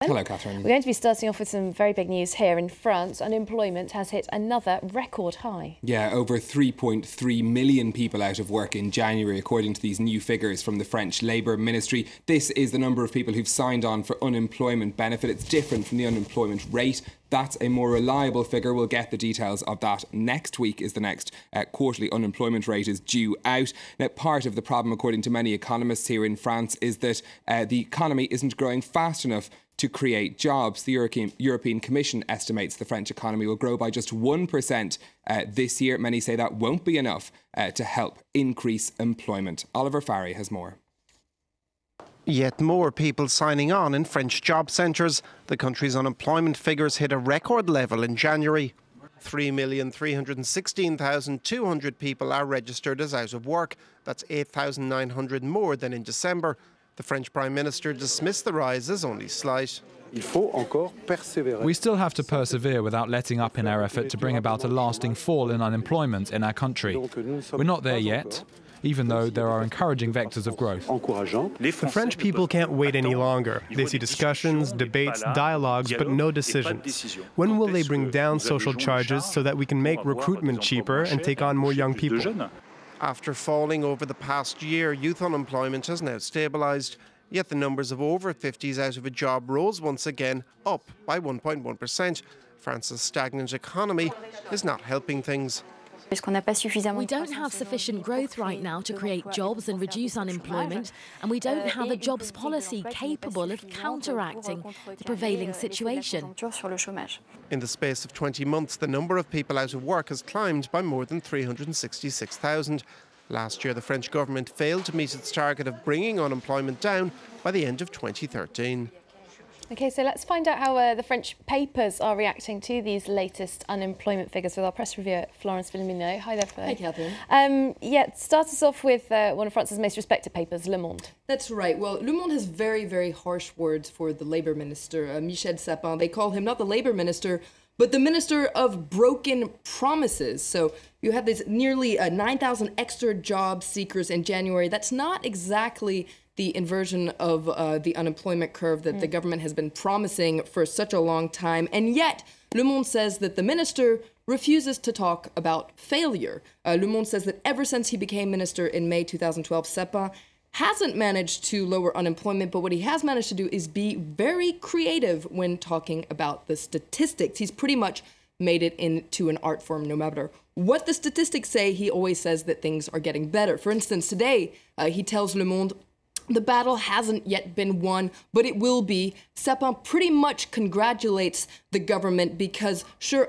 Hello, Catherine. We're going to be starting off with some very big news here in France. Unemployment has hit another record high. Yeah, over 3.3 million people out of work in January, according to these new figures from the French Labour Ministry. This is the number of people who've signed on for unemployment benefit. It's different from the unemployment rate. That's a more reliable figure. We'll get the details of that next week. Is the next quarterly unemployment rate is due out. Now, part of the problem, according to many economists here in France, is that the economy isn't growing fast enough to create jobs. The European Commission estimates the French economy will grow by just 1% this year. Many say that won't be enough to help increase employment. Oliver Farry has more. Yet more people signing on in French job centres. The country's unemployment figures hit a record level in January. 3,316,200 people are registered as out of work. That's 8,900 more than in December. The French Prime Minister dismissed the rise as only slight. We still have to persevere without letting up in our effort to bring about a lasting fall in unemployment in our country. We're not there yet, even though there are encouraging vectors of growth. The French people can't wait any longer. They see discussions, debates, dialogues, but no decisions. When will they bring down social charges so that we can make recruitment cheaper and take on more young people? After falling over the past year, youth unemployment has now stabilised. Yet the numbers of over 50s out of a job rose once again, up by 1.1%. France's stagnant economy is not helping things. We don't have sufficient growth right now to create jobs and reduce unemployment, and we don't have a jobs policy capable of counteracting the prevailing situation. In the space of 20 months, the number of people out of work has climbed by more than 366,000. Last year, the French government failed to meet its target of bringing unemployment down by the end of 2013. OK, so let's find out how the French papers are reacting to these latest unemployment figures with our press reviewer, Florence Villeminot. Hi there, Flo. Hi, Catherine. Start us off with one of France's most respected papers, Le Monde. That's right. Well, Le Monde has very, very harsh words for the Labour Minister, Michel Sapin. They call him not the Labour Minister, but the Minister of Broken Promises. So you have this nearly 9,000 extra job seekers in January. That's not exactly the inversion of the unemployment curve that the government has been promising for such a long time. And yet, Le Monde says that the minister refuses to talk about failure. Le Monde says that ever since he became minister in May 2012, Sapin hasn't managed to lower unemployment, but what he has managed to do is be very creative when talking about the statistics. He's pretty much made it into an art form. No matter what the statistics say, he always says that things are getting better. For instance, today, he tells Le Monde the battle hasn't yet been won, but it will be. Sapin pretty much congratulates the government because, sure,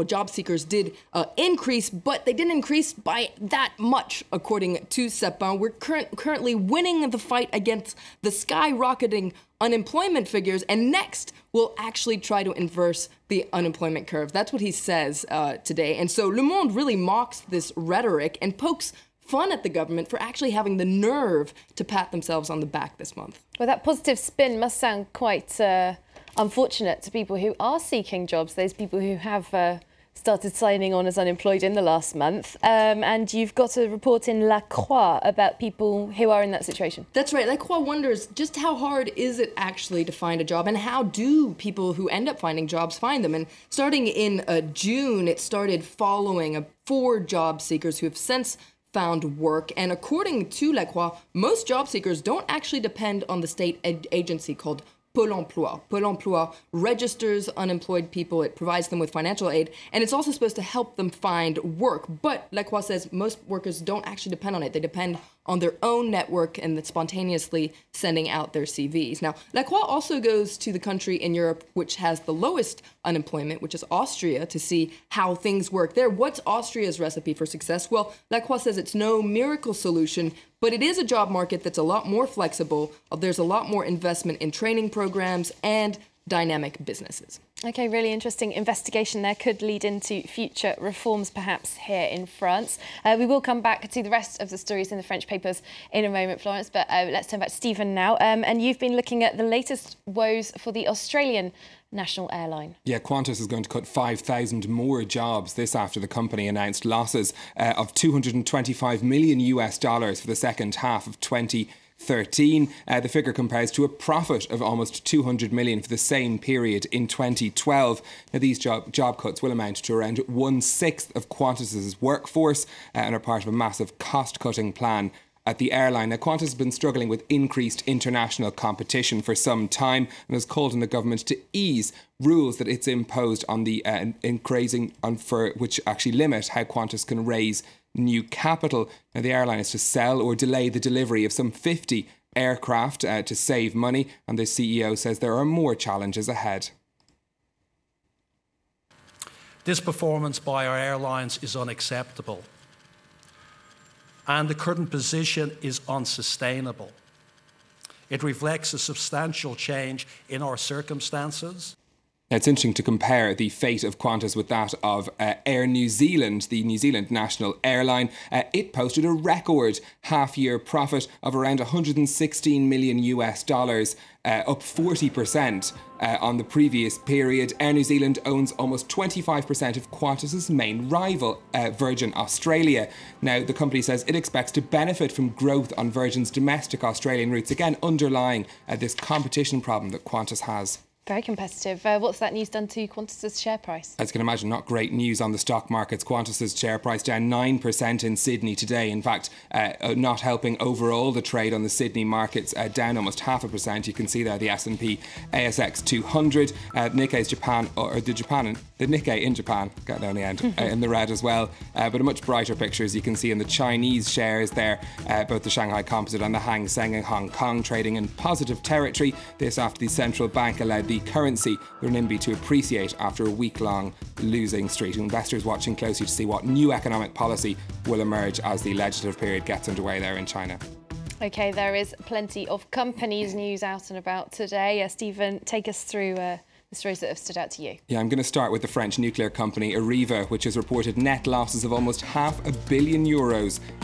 job seekers did increase, but they didn't increase by that much, according to Sapin. We're currently winning the fight against the skyrocketing unemployment figures, and next we'll actually try to inverse the unemployment curve. That's what he says today. And so Le Monde really mocks this rhetoric and pokes fun at the government for actually having the nerve to pat themselves on the back this month. Well, that positive spin must sound quite unfortunate to people who are seeking jobs, those people who have started signing on as unemployed in the last month. And you've got a report in La Croix about people who are in that situation. That's right. La Croix wonders just how hard is it actually to find a job, and how do people who end up finding jobs find them? And starting in June, it started following 4 job seekers who have since found work. And according to La Croix, most job seekers don't actually depend on the state agency called Pôle emploi. Pôle emploi registers unemployed people. It provides them with financial aid, and it's also supposed to help them find work. But La Croix says most workers don't actually depend on it. They depend on their own network and spontaneously sending out their CVs. Now, La Croix also goes to the country in Europe which has the lowest unemployment, which is Austria, to see how things work there. What's Austria's recipe for success? Well, La Croix says it's no miracle solution, but it is a job market that's a lot more flexible. There's a lot more investment in training programs and dynamic businesses. OK, really interesting investigation there. Could lead into future reforms, perhaps, here in France. We will come back to the rest of the stories in the French papers in a moment, Florence, but let's turn back to Stephen now. And you've been looking at the latest woes for the Australian national airline. Yeah, Qantas is going to cut 5,000 more jobs. This after the company announced losses of $225 million for the second half of 2020. 2013. The figure compares to a profit of almost 200 million for the same period in 2012. Now, these job cuts will amount to around 1/6 of Qantas's workforce and are part of a massive cost-cutting plan at the airline. Now, Qantas has been struggling with increased international competition for some time and has called on the government to ease rules that it's imposed on the which actually limit how Qantas can raise new capital. Now, the airline is to sell or delay the delivery of some 50 aircraft to save money, and the CEO says there are more challenges ahead. This performance by our airlines is unacceptable, and the current position is unsustainable. It reflects a substantial change in our circumstances. Now, it's interesting to compare the fate of Qantas with that of Air New Zealand, the New Zealand national airline. It posted a record half-year profit of around $116 million up 40% on the previous period. Air New Zealand owns almost 25% of Qantas's main rival, Virgin Australia. Now, the company says it expects to benefit from growth on Virgin's domestic Australian routes, again underlying this competition problem that Qantas has. Very competitive. What's that news done to Qantas's share price? As you can imagine, not great news on the stock markets. Qantas's share price down 9% in Sydney today. In fact, not helping overall the trade on the Sydney markets, down almost 0.5%. You can see there the S&P ASX 200, Nikkei's Japan, or the Nikkei in Japan, got there in the end, in the red as well. But a much brighter picture, as you can see in the Chinese shares there, both the Shanghai Composite and the Hang Seng in Hong Kong trading in positive territory. This after the central bank allowed the currency, the renminbi, to appreciate after a week-long losing streak. Investors watching closely to see what new economic policy will emerge as the legislative period gets underway there in China. OK, there is plenty of companies news out and about today. Stephen, take us through the stories that have stood out to you. Yeah, I'm going to start with the French nuclear company Areva, which has reported net losses of almost €500 million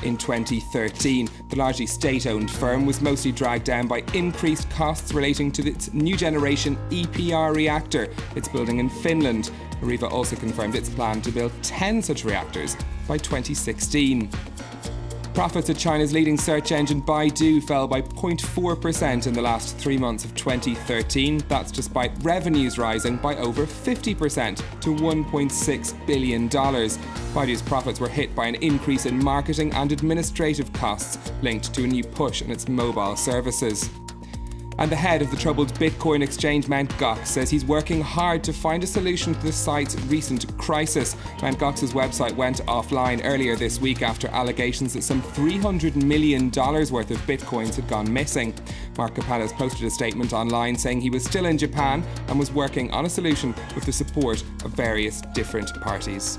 in 2013. The largely state-owned firm was mostly dragged down by increased costs relating to its new generation EPR reactor it's building in Finland. Areva also confirmed its plan to build 10 such reactors by 2016. Profits at China's leading search engine Baidu fell by 0.4% in the last 3 months of 2013. That's despite revenues rising by over 50% to $1.6 billion. Baidu's profits were hit by an increase in marketing and administrative costs linked to a new push in its mobile services. And the head of the troubled Bitcoin exchange Mt. Gox says he's working hard to find a solution to the site's recent crisis. Mt. Gox's website went offline earlier this week after allegations that some $300 million worth of Bitcoins had gone missing. Mark Capellas posted a statement online saying he was still in Japan and was working on a solution with the support of various different parties.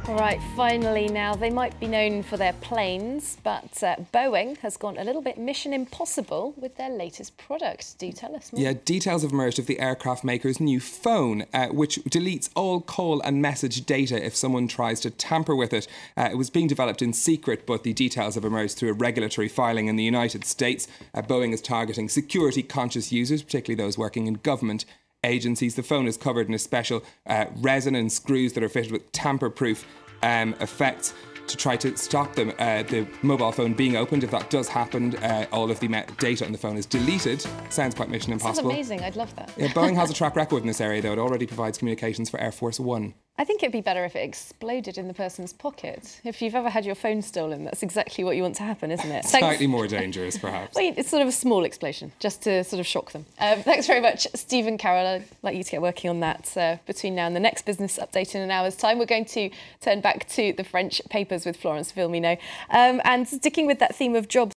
All right, finally now, they might be known for their planes, but Boeing has gone a little bit Mission Impossible with their latest product. Do tell us more. Yeah, details have emerged of the aircraft maker's new phone, which deletes all call and message data if someone tries to tamper with it. It was being developed in secret, but the details have emerged through a regulatory filing in the United States. Boeing is targeting security-conscious users, particularly those working in government agencies. The phone is covered in a special resin and screws that are fitted with tamper-proof effects to try to stop them, the mobile phone being opened. If that does happen, all of the data on the phone is deleted. Sounds quite Mission Impossible. Sounds amazing. I'd love that. Yeah, Boeing has a track record in this area, though. It already provides communications for Air Force One. I think it'd be better if it exploded in the person's pocket. If you've ever had your phone stolen, that's exactly what you want to happen, isn't it? Slightly more dangerous, perhaps. Well, it's sort of a small explosion, just to sort of shock them. Thanks very much, Stephen Carroll. I'd like you to get working on that between now and the next business update in an hour's time. We're going to turn back to the French papers with Florence Villemino. And sticking with that theme of jobs,